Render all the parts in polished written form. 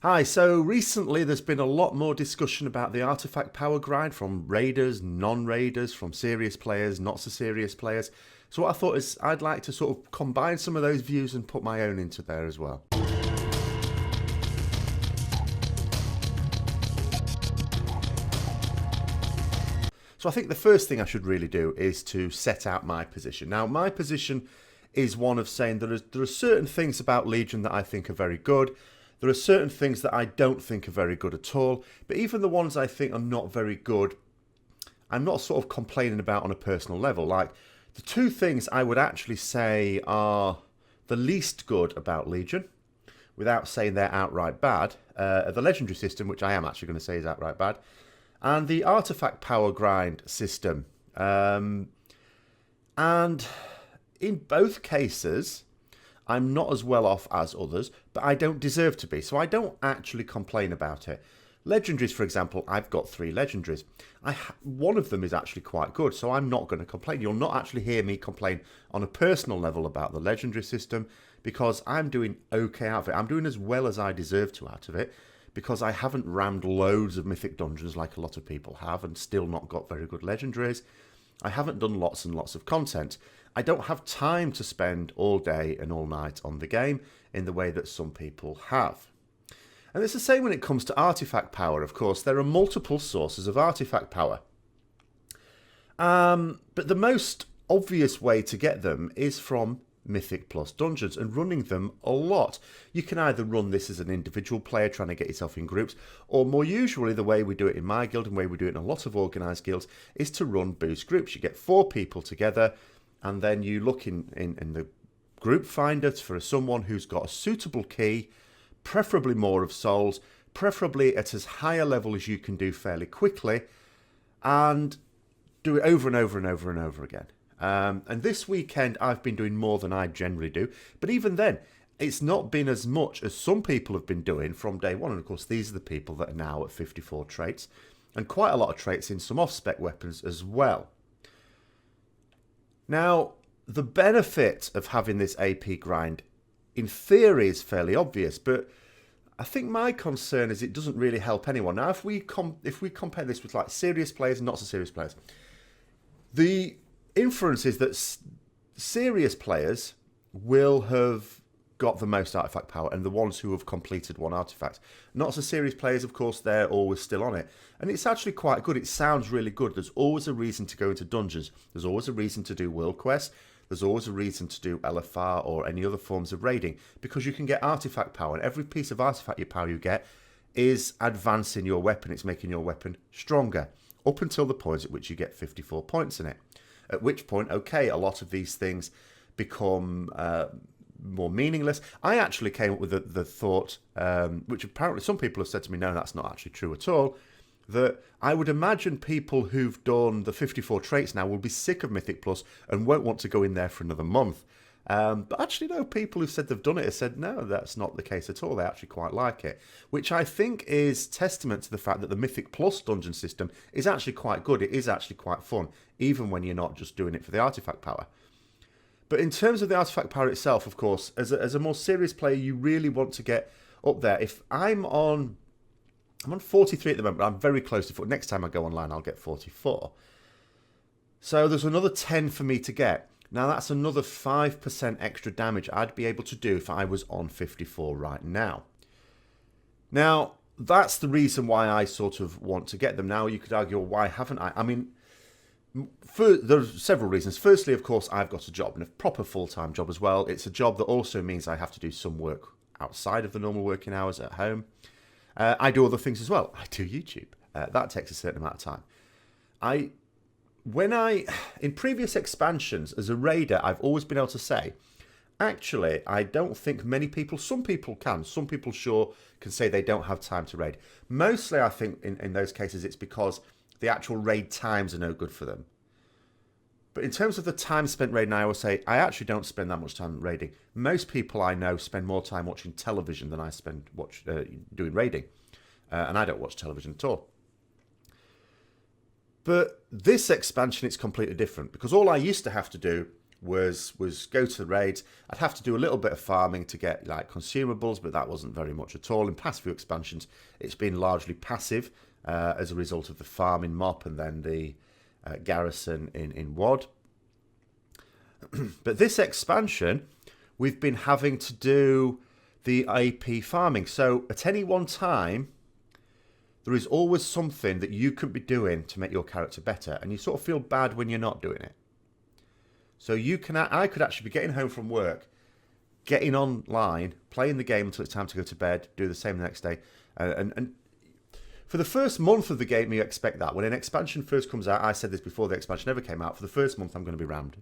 Hi, so recently there's been a lot more discussion about the artifact power grind from raiders, non-raiders, from serious players, not so serious players. So what I thought is I'd like to sort of combine some of those views and put my own into there as well. So I think the first thing I should really do is to set out my position. Now, my position is one of saying there are certain things about Legion that I think are very good. There are certain things that I don't think are very good at all. But even the ones I think are not very good, I'm not sort of complaining about on a personal level. Like, the two things I would actually say are the least good about Legion, without saying they're outright bad, the legendary system, which I am actually going to say is outright bad, and the artifact power grind system. And in both cases, I'm not as well off as others, but I don't deserve to be, so I don't actually complain about it. Legendaries, for example, I've got 3 legendaries. One of them is actually quite good, so I'm not going to complain. You'll not actually hear me complain on a personal level about the legendary system, because I'm doing okay out of it. I'm doing as well as I deserve to out of it, because I haven't rammed loads of mythic dungeons like a lot of people have and still not got very good legendaries. I haven't done lots and lots of content. I don't have time to spend all day and all night on the game in the way that some people have. And it's the same when it comes to artifact power, of course. There are multiple sources of artifact power. But the most obvious way to get them is from Mythic Plus dungeons and running them a lot. You can either run this as an individual player trying to get yourself in groups, or more usually the way we do it in my guild and the way we do it in a lot of organised guilds is to run boost groups. You get 4 people together and then you look in the group finder for someone who's got a suitable key, preferably more of souls, preferably at as high a level as you can do fairly quickly, and do it over and over and over and over again. And this weekend I've been doing more than I generally do, but even then it's not been as much as some people have been doing from day one. And of course these are the people that are now at 54 traits, and quite a lot of traits in some off-spec weapons as well. Now, the benefit of having this AP grind in theory is fairly obvious, but I think my concern is it doesn't really help anyone. Now, if we compare this with like serious players and not so serious players, the inference is that serious players will have got the most artifact power and the ones who have completed one artifact. Not so serious players, of course, they're always still on it. And it's actually quite good. It sounds really good. There's always a reason to go into dungeons. There's always a reason to do world quests. There's always a reason to do LFR or any other forms of raiding, because you can get artifact power, and every piece of artifact power you get is advancing your weapon. It's making your weapon stronger, up until the point at which you get 54 points in it. At which point, okay, a lot of these things become more meaningless. I actually came up with the thought, which apparently some people have said to me, no, that's not actually true at all, that I would imagine people who've done the 54 traits now will be sick of Mythic Plus and won't want to go in there for another month. But actually, no, people who've said they've done it have said, no, that's not the case at all. They actually quite like it, which I think is testament to the fact that the Mythic Plus dungeon system is actually quite good. It is actually quite fun, even when you're not just doing it for the artifact power. But in terms of the artifact power itself, of course, as a more serious player, you really want to get up there. If I'm on 43 at the moment, but I'm very close to 40. Next time I go online, I'll get 44. So there's another 10 for me to get. Now, that's another 5% extra damage I'd be able to do if I was on 54 right now. Now, that's the reason why I sort of want to get them. Now, you could argue, well, why haven't I? I mean, there's several reasons. Firstly, of course, I've got a job, and a proper full-time job as well. It's a job that also means I have to do some work outside of the normal working hours at home. I do other things as well. I do YouTube. That takes a certain amount of time. In previous expansions as a raider, I've always been able to say, actually, I don't think many people, some people can. Some people sure can say they don't have time to raid. Mostly, I think in those cases, it's because the actual raid times are no good for them. But in terms of the time spent raiding, I always say, I actually don't spend that much time raiding. Most people I know spend more time watching television than I spend doing raiding. And I don't watch television at all. But this expansion, it's completely different, because all I used to have to do was go to the raids. I'd have to do a little bit of farming to get like consumables, but that wasn't very much at all. In past few expansions, it's been largely passive as a result of the farm in Mop and then the garrison in WoD. But this expansion, we've been having to do the AP farming. So at any one time, there is always something that you could be doing to make your character better, and you sort of feel bad when you're not doing it. So I could actually be getting home from work, getting online, playing the game until it's time to go to bed, do the same the next day. And for the first month of the game, you expect that. When an expansion first comes out, I said this before the expansion ever came out, for the first month I'm going to be rammed.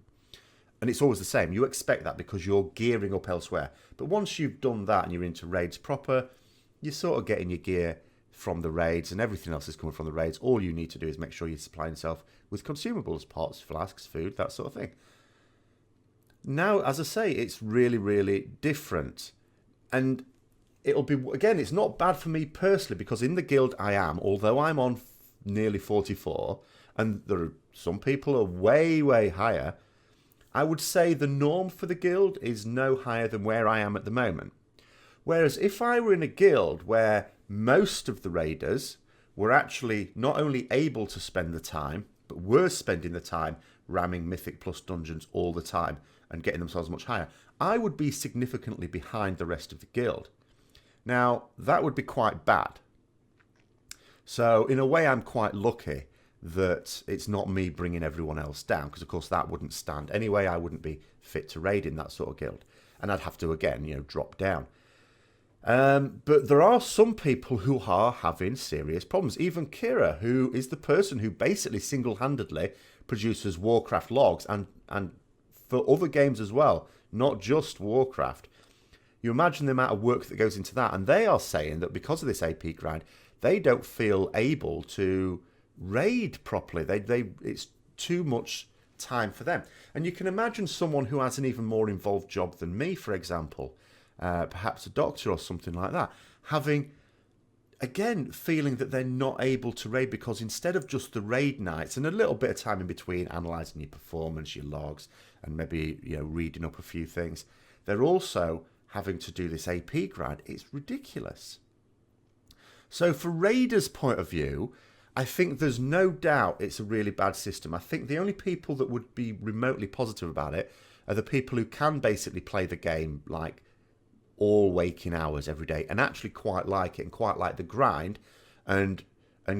And it's always the same. You expect that because you're gearing up elsewhere. But once you've done that and you're into raids proper, you're sort of getting your gear from the raids and everything else is coming from the raids. All you need to do is make sure you supply yourself with consumables, pots, flasks, food, that sort of thing. Now, as I say, it's really, really different. And it'll be, again, it's not bad for me personally because in the guild I am, although I'm on nearly 44, and there are some people who are way, way higher, I would say the norm for the guild is no higher than where I am at the moment. Whereas if I were in a guild where most of the raiders were actually not only able to spend the time, but were spending the time ramming Mythic Plus dungeons all the time and getting themselves much higher, I would be significantly behind the rest of the guild. Now, that would be quite bad. So, in a way, I'm quite lucky that it's not me bringing everyone else down, because, of course, that wouldn't stand. Anyway, I wouldn't be fit to raid in that sort of guild. And I'd have to, again, drop down. But there are some people who are having serious problems. Even Kira, who is the person who basically single-handedly produces Warcraft logs and for other games as well, not just Warcraft. You imagine the amount of work that goes into that, and they are saying that because of this AP grind, they don't feel able to raid properly. It's too much time for them. And you can imagine someone who has an even more involved job than me, for example, perhaps a doctor or something like that, having, again, feeling that they're not able to raid because instead of just the raid nights and a little bit of time in between analysing your performance, your logs, and maybe reading up a few things, they're also having to do this AP grind. It's ridiculous. So for raiders' point of view, I think there's no doubt it's a really bad system. I think the only people that would be remotely positive about it are the people who can basically play the game like all waking hours every day and actually quite like it and quite like the grind and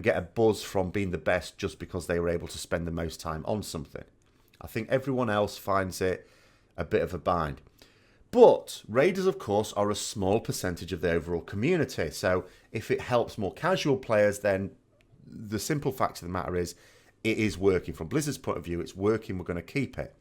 get a buzz from being the best just because they were able to spend the most time on something. I think everyone else finds it a bit of a bind. But raiders, of course, are a small percentage of the overall community. So if it helps more casual players, then the simple fact of the matter is it is working. From Blizzard's point of view, it's working. We're going to keep it.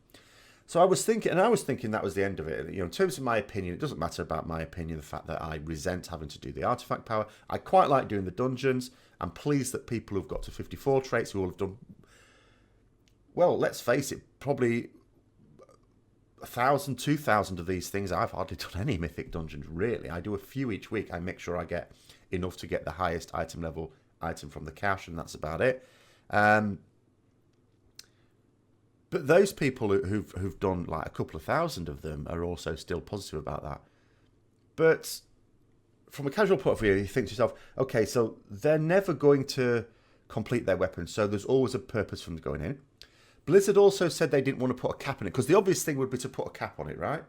So I was thinking that was the end of it. In terms of my opinion, it doesn't matter about my opinion, the fact that I resent having to do the artifact power. I quite like doing the dungeons. I'm pleased that people who've got to 54 traits who all have done, well, let's face it, probably 1,000, 2,000 of these things. I've hardly done any mythic dungeons, really. I do a few each week. I make sure I get enough to get the highest item level item from the cache, and that's about it. But those people who've done like a couple of thousand of them are also still positive about that. But from a casual point of view, you think to yourself, okay, so they're never going to complete their weapons, so there's always a purpose for them going in. Blizzard also said they didn't want to put a cap on it, because the obvious thing would be to put a cap on it, right?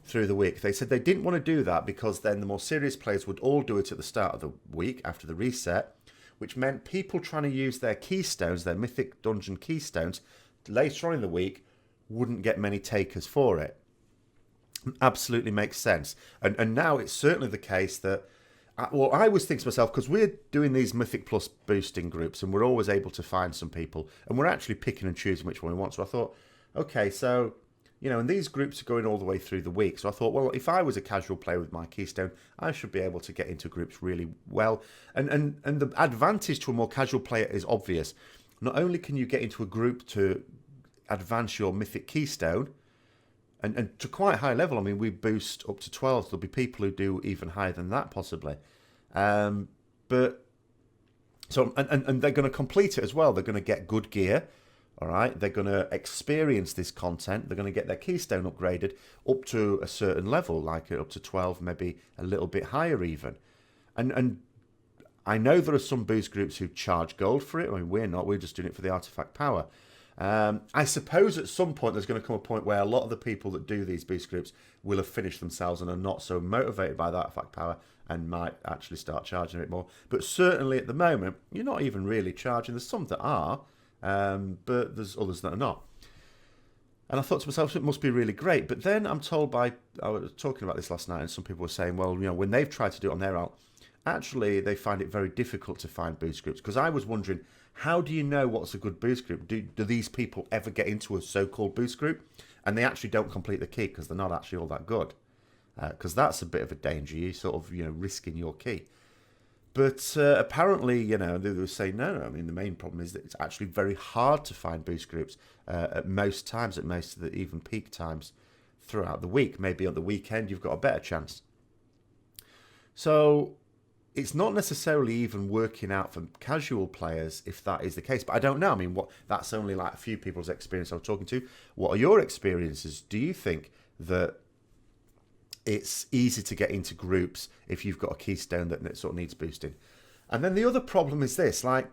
Through the week. They said they didn't want to do that because then the more serious players would all do it at the start of the week after the reset, which meant people trying to use their keystones, their mythic dungeon keystones, later on in the week wouldn't get many takers for it. Absolutely makes sense. And now it's certainly the case that, well, I always think to myself, because we're doing these Mythic Plus boosting groups and we're always able to find some people and we're actually picking and choosing which one we want. So I thought, okay, so, and these groups are going all the way through the week. So I thought, well, if I was a casual player with my keystone, I should be able to get into groups really well. And the advantage to a more casual player is obvious. Not only can you get into a group to advance your mythic keystone, and to quite high level, I mean, we boost up to 12. There'll be people who do even higher than that, possibly. But so, and they're going to complete it as well. They're going to get good gear All right, they're going to experience this content. They're going to get their keystone upgraded up to a certain level, like up to 12, maybe a little bit higher even. And I know there are some boost groups who charge gold for it. I mean, we're not. We're just doing it for the artifact power. I suppose at some point there's going to come a point where a lot of the people that do these boost groups will have finished themselves and are not so motivated by the artifact power and might actually start charging a bit more. But certainly at the moment, you're not even really charging. There's some that are, but there's others that are not. And I thought to myself, it must be really great. But then I'm told I was talking about this last night, and some people were saying, well, when they've tried to do it on their alt, actually they find it very difficult to find boost groups. Because I was wondering, how do you know what's a good boost group? Do these people ever get into a so-called boost group and they actually don't complete the key because they're not actually all that good? Because that's a bit of a danger. You sort of, risking your key. But apparently, they were saying, no. I mean, the main problem is that it's actually very hard to find boost groups at most times, at most of the even peak times throughout the week. Maybe on the weekend, you've got a better chance. So it's not necessarily even working out for casual players if that is the case. But I don't know. I mean, that's only like a few people's experience I was talking to. What are your experiences? Do you think that it's easy to get into groups if you've got a keystone that sort of needs boosting? And then the other problem is this, like,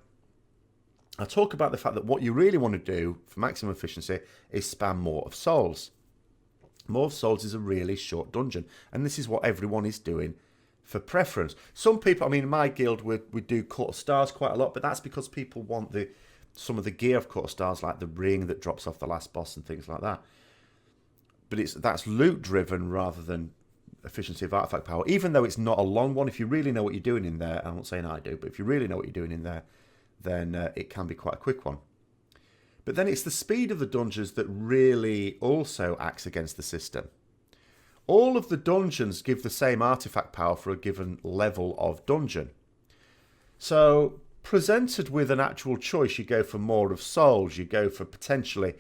I talk about the fact that what you really want to do for maximum efficiency is spam Maw of Souls. Maw of Souls is a really short dungeon, and this is what everyone is doing for preference. Some people, I mean, in my guild, we do Court of Stars quite a lot, but that's because people want some of the gear of Court of Stars, like the ring that drops off the last boss and things like that. But that's loot driven rather than efficiency of artifact power, even though it's not a long one. If you really know what you're doing in there, I'm not saying I do, but if you really know what you're doing in there, then it can be quite a quick one. But then it's the speed of the dungeons that really also acts against the system. All of the dungeons give the same artifact power for a given level of dungeon. So presented with an actual choice, you go for Maw of Souls, you go for potentially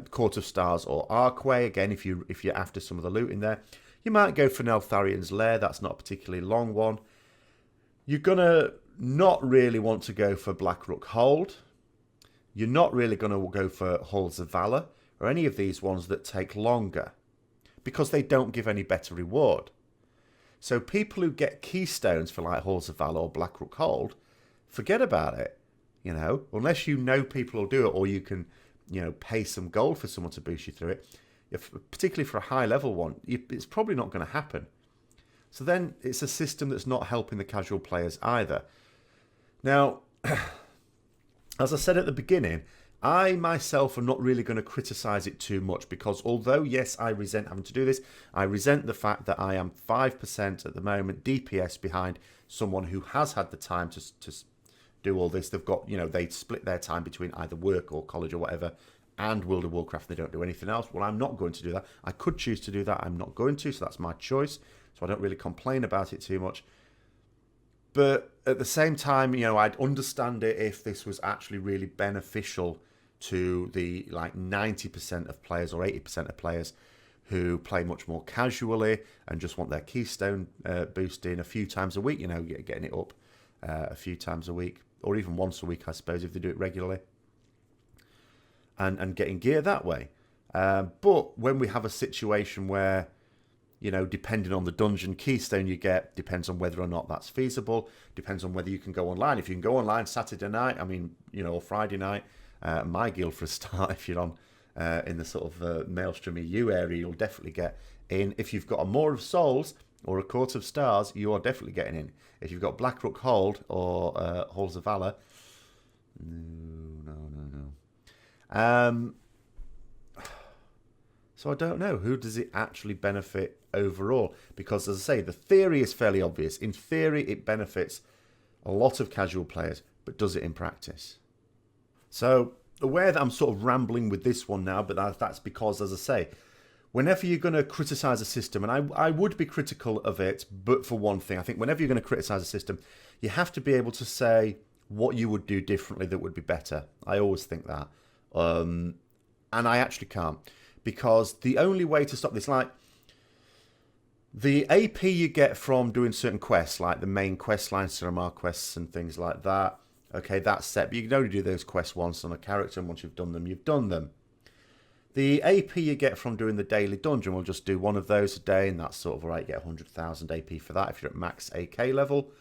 Court of Stars or Archway, again, if you're after some of the loot in there. You might go for Neltharian's Lair, that's not a particularly long one. You're going to not really want to go for Blackrook Hold. You're not really going to go for Halls of Valor or any of these ones that take longer because they don't give any better reward. So people who get keystones for like Halls of Valor or Blackrook Hold, forget about it. Unless you know people will do it or you can, pay some gold for someone to boost you through it. Particularly for a high level one, it's probably not going to happen. So then it's a system that's not helping the casual players either. Now, as I said at the beginning, I myself am not really going to criticize it too much because although, yes, I resent having to do this, I resent the fact that I am 5% at the moment DPS behind someone who has had the time to do all this. They've got, they split their time between either work or college or whatever and World of Warcraft, they don't do anything else. Well, I'm not going to do that. I could choose to do that. I'm not going to, so that's my choice. So I don't really complain about it too much. But at the same time, I'd understand it if this was actually really beneficial to the 90% of players or 80% of players who play much more casually and just want their keystone boosting a few times a week, getting it up a few times a week or even once a week, I suppose, if they do it regularly. And getting gear that way. But when we have a situation where, depending on the dungeon keystone you get, depends on whether or not that's feasible, depends on whether you can go online. If you can go online Saturday night, or Friday night, my guild for a start, if you're on in the sort of Maelstrom EU area, you'll definitely get in. If you've got a Maw of Souls or a Court of Stars, you are definitely getting in. If you've got Blackrook Hold or Halls of Valor, no. So I don't know, who does it actually benefit overall? Because as I say, the theory is fairly obvious. In theory, it benefits a lot of casual players, but does it in practice? So aware that I'm sort of rambling with this one now, but that's because, as I say, whenever you're going to criticize a system, and I would be critical of it, but for one thing, I think whenever you're going to criticize a system, you have to be able to say what you would do differently that would be better. I always think that. And I actually can't, because the only way to stop this, like the AP you get from doing certain quests, like the main quest line, Siramar quests and things like that, Okay, that's set, but you can only do those quests once on a character, and once you've done them, you've done them. The AP you get from doing the daily dungeon, we'll just do one of those a day, and that's sort of alright. You get 100,000 AP for that if you're at max AK level.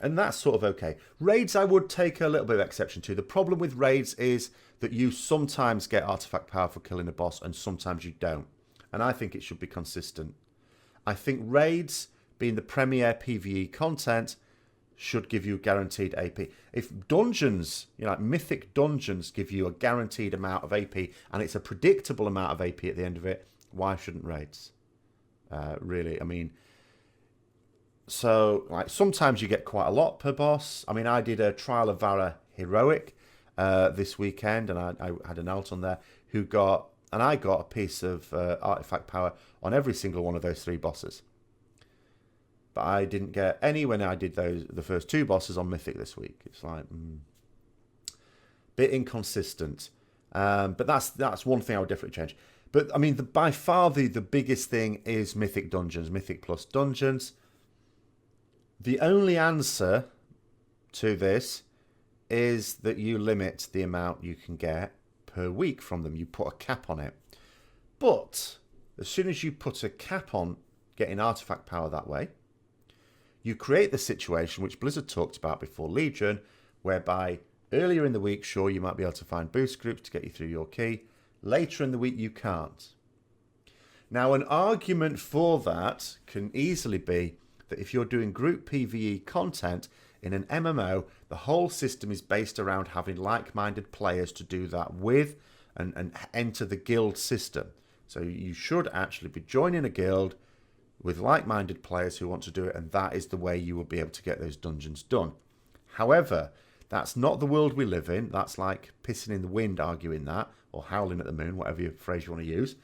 And that's sort of okay. Raids I would take a little bit of exception to. The problem with raids is that you sometimes get artifact power for killing a boss and sometimes you don't. And I think it should be consistent. I think raids, being the premier PvE content, should give you guaranteed AP. If dungeons, like mythic dungeons, give you a guaranteed amount of AP and it's a predictable amount of AP at the end of it, why shouldn't raids? Really, I mean, so like sometimes you get quite a lot per boss. I mean, I did a Trial of Valor heroic this weekend, and I had an alt on there who got, and I got a piece of artifact power on every single one of those 3 bosses. But I didn't get any when I did the first 2 bosses on Mythic this week. It's like bit inconsistent. But that's one thing I would definitely change. But I mean, by far the biggest thing is Mythic dungeons, Mythic plus dungeons. The only answer to this is that you limit the amount you can get per week from them. You put a cap on it. But as soon as you put a cap on getting artifact power that way, you create the situation which Blizzard talked about before Legion, whereby earlier in the week, sure, you might be able to find boost groups to get you through your key. Later in the week, you can't. Now, an argument for that can easily be that if you're doing group PvE content in an MMO, the whole system is based around having like-minded players to do that with and enter the guild system. So you should actually be joining a guild with like-minded players who want to do it, and that is the way you will be able to get those dungeons done. However, that's not the world we live in. That's like pissing in the wind arguing that, or howling at the moon, whatever phrase you want to use,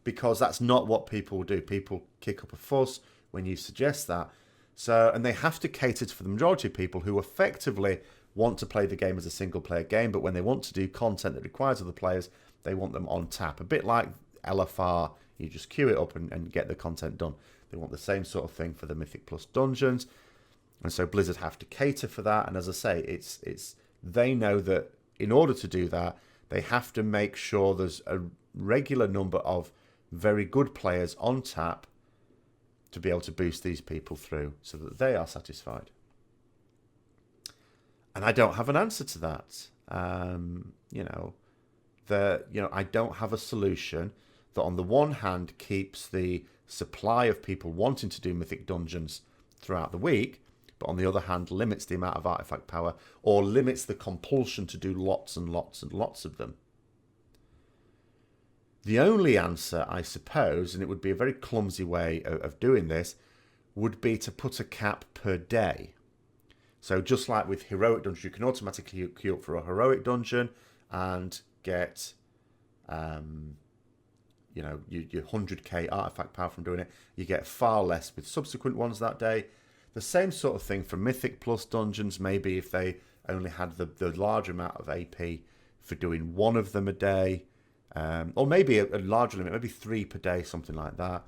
because that's not what people do. People kick up a fuss when you suggest that. So, and they have to cater for the majority of people who effectively want to play the game as a single-player game, but when they want to do content that requires other players, they want them on tap. A bit like LFR, you just queue it up and get the content done. They want the same sort of thing for the Mythic Plus dungeons. And so Blizzard have to cater for that. And as I say, it's they know that in order to do that, they have to make sure there's a regular number of very good players on tap to be able to boost these people through so that they are satisfied. And I don't have an answer to that. I don't have a solution that on the one hand keeps the supply of people wanting to do Mythic dungeons throughout the week, but on the other hand limits the amount of artifact power or limits the compulsion to do lots and lots and lots of them. The only answer, I suppose, and it would be a very clumsy way of doing this, would be to put a cap per day. So just like with heroic dungeons, you can automatically queue up for a heroic dungeon and get your 100k artifact power from doing it. You get far less with subsequent ones that day. The same sort of thing for Mythic Plus dungeons, maybe if they only had the large amount of AP for doing one of them a day. Or maybe a larger limit, maybe 3 per day, something like that,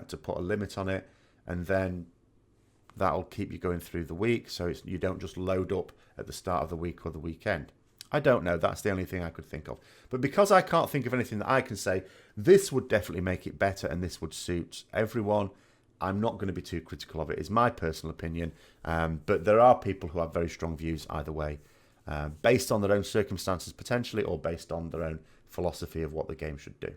to put a limit on it. And then that'll keep you going through the week, so you don't just load up at the start of the week or the weekend. I don't know. That's the only thing I could think of. But because I can't think of anything that I can say, this would definitely make it better and this would suit everyone. I'm not going to be too critical of it. It's my personal opinion. But there are people who have very strong views either way, based on their own circumstances potentially, or based on their own philosophy of what the game should do.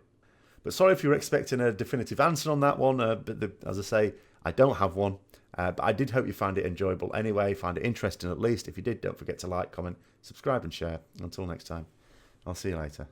But sorry if you're expecting a definitive answer on that one. But as I say, I don't have one. But I did hope you found it enjoyable anyway, find it interesting at least. If you did, don't forget to like, comment, subscribe and share. Until next time, I'll see you later.